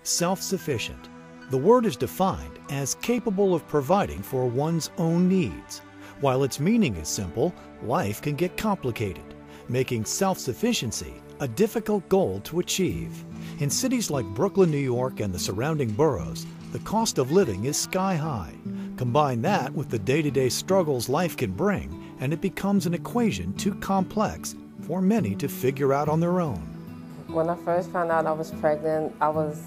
self-sufficient. The word is defined as capable of providing for one's own needs. While its meaning is simple, life can get complicated, making self-sufficiency a difficult goal to achieve. In cities like Brooklyn, New York, and the surrounding boroughs, the cost of living is sky high. Combine that with the day-to-day struggles life can bring, and it becomes an equation too complex for many to figure out on their own. When I first found out I was pregnant, I was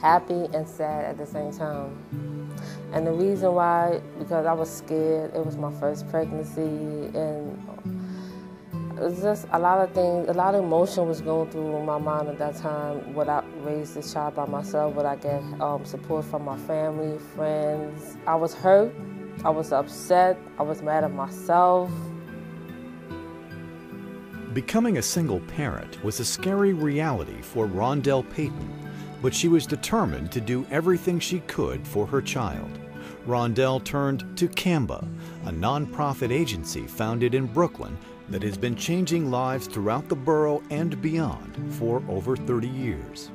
happy and sad at the same time. And the reason why, because I was scared. It was my first pregnancy, and it was just a lot of things, a lot of emotion was going through my mind at that time. Would I raise this child by myself? Would I get support from my family, friends? I was hurt, I was upset, I was mad at myself. Becoming a single parent was a scary reality for Rondell Payton, but she was determined to do everything she could for her child. Rondell turned to CAMBA, a nonprofit agency founded in Brooklyn that has been changing lives throughout the borough and beyond for over 30 years.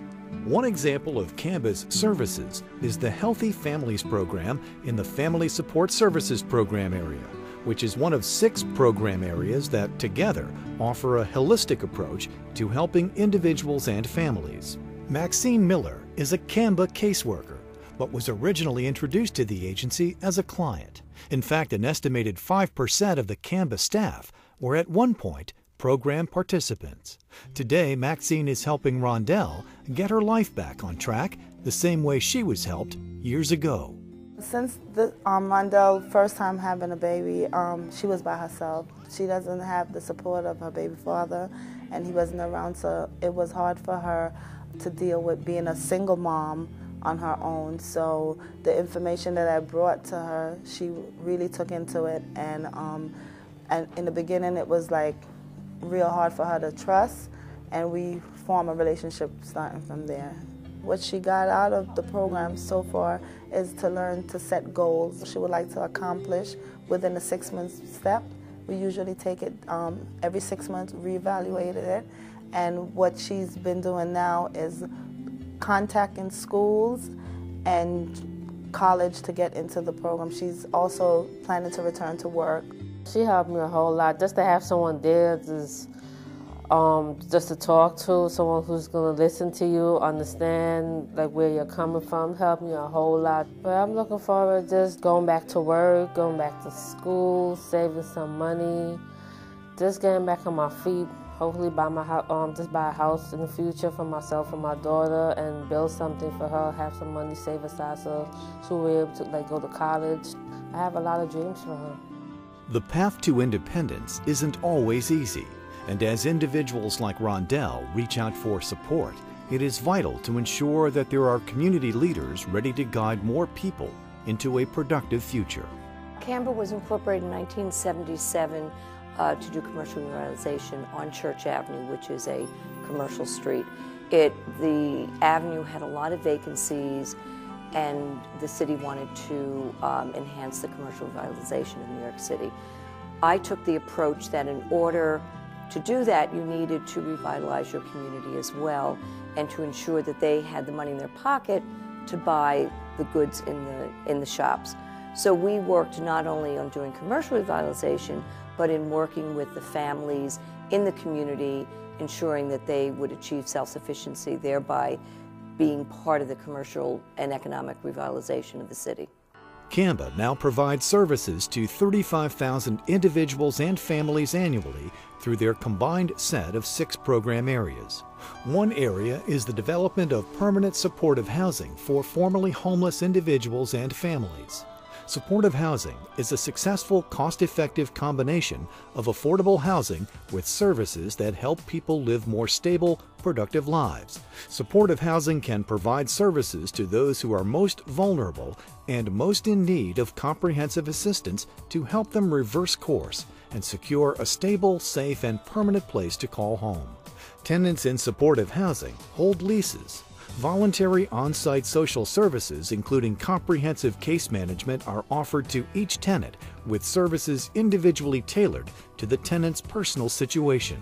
One example of CAMBA's services is the Healthy Families Program in the Family Support Services Program area, which is one of 6 program areas that together offer a holistic approach to helping individuals and families. Maxine Miller is a CAMBA caseworker, but was originally introduced to the agency as a client. In fact, an estimated 5% of the CAMBA staff were at one point program participants. Today, Maxine is helping Rondell get her life back on track the same way she was helped years ago. Since Rondell first time having a baby, she was by herself. She doesn't have the support of her baby father, and he wasn't around, so it was hard for her to deal with being a single mom on her own. So the information that I brought to her, she really took into it, and in the beginning it was like real hard for her to trust, and we formed a relationship starting from there. What she got out of the program so far is to learn to set goals she would like to accomplish within a 6-month step. We usually take it every 6 months, reevaluate it, and what she's been doing now is contacting schools and college to get into the program. She's also planning to return to work. She helped me a whole lot, just to have someone there just to talk to, someone who's going to listen to you, understand like where you're coming from, helped me a whole lot. But I'm looking forward to just going back to work, going back to school, saving some money, just getting back on my feet. Hopefully buy just buy a house in the future for myself and my daughter, and build something for her, have some money saved aside so she'll be able to go to college. I have a lot of dreams for her. The path to independence isn't always easy, and as individuals like Rondell reach out for support, it is vital to ensure that there are community leaders ready to guide more people into a productive future. CAMBA was incorporated in 1977 to do commercial revitalization on Church Avenue, which is a commercial street. The avenue had a lot of vacancies, and the city wanted to enhance the commercial revitalization of New York City. I took the approach that in order to do that, you needed to revitalize your community as well, and to ensure that they had the money in their pocket to buy the goods in the shops. So we worked not only on doing commercial revitalization, but in working with the families in the community, ensuring that they would achieve self-sufficiency, thereby being part of the commercial and economic revitalization of the city. CAMBA now provides services to 35,000 individuals and families annually through their combined set of 6 program areas. One area is the development of permanent supportive housing for formerly homeless individuals and families. Supportive housing is a successful, cost-effective combination of affordable housing with services that help people live more stable, productive lives. Supportive housing can provide services to those who are most vulnerable and most in need of comprehensive assistance to help them reverse course and secure a stable, safe, and permanent place to call home. Tenants in supportive housing hold leases. Voluntary on-site social services, including comprehensive case management, are offered to each tenant, with services individually tailored to the tenant's personal situation.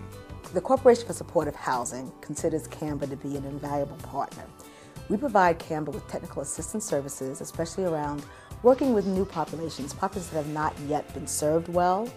The Corporation for Supportive Housing considers CAMBA to be an invaluable partner. We provide CAMBA with technical assistance services, especially around working with new populations that have not yet been served well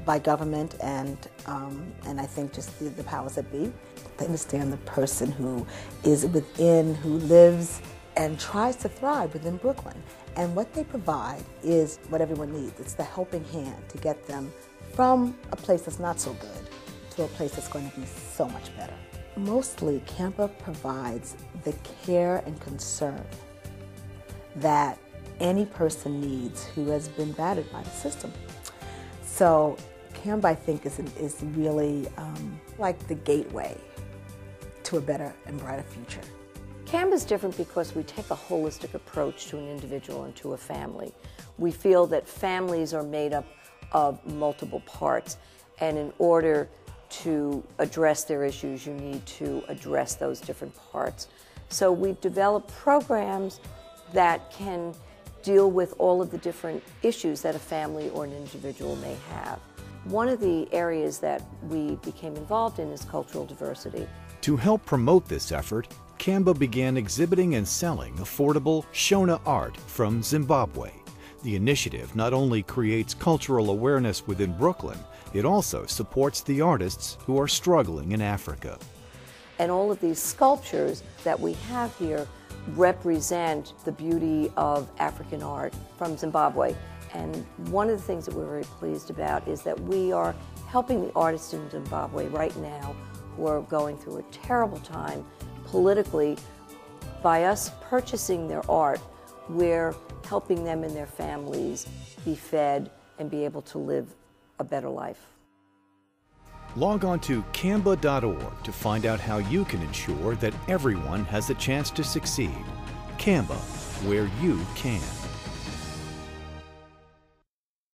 by government and I think just the powers that be. They understand the person who is within, who lives and tries to thrive within Brooklyn. And what they provide is what everyone needs. It's the helping hand to get them from a place that's not so good to a place that's going to be so much better. Mostly, CAMBA provides the care and concern that any person needs who has been battered by the system. So CAMBA, I think, is really like the gateway to a better and brighter future. CAMBA is different because we take a holistic approach to an individual and to a family. We feel that families are made up of multiple parts, and in order to address their issues, you need to address those different parts. So we've developed programs that can deal with all of the different issues that a family or an individual may have. One of the areas that we became involved in is cultural diversity. To help promote this effort, CAMBA began exhibiting and selling affordable Shona art from Zimbabwe. The initiative not only creates cultural awareness within Brooklyn, it also supports the artists who are struggling in Africa. And all of these sculptures that we have here represent the beauty of African art from Zimbabwe. And one of the things that we're very pleased about is that we are helping the artists in Zimbabwe right now who are going through a terrible time politically. By us purchasing their art, we're helping them and their families be fed and be able to live a better life. Log on to CAMBA.org to find out how you can ensure that everyone has a chance to succeed. CAMBA, where you can.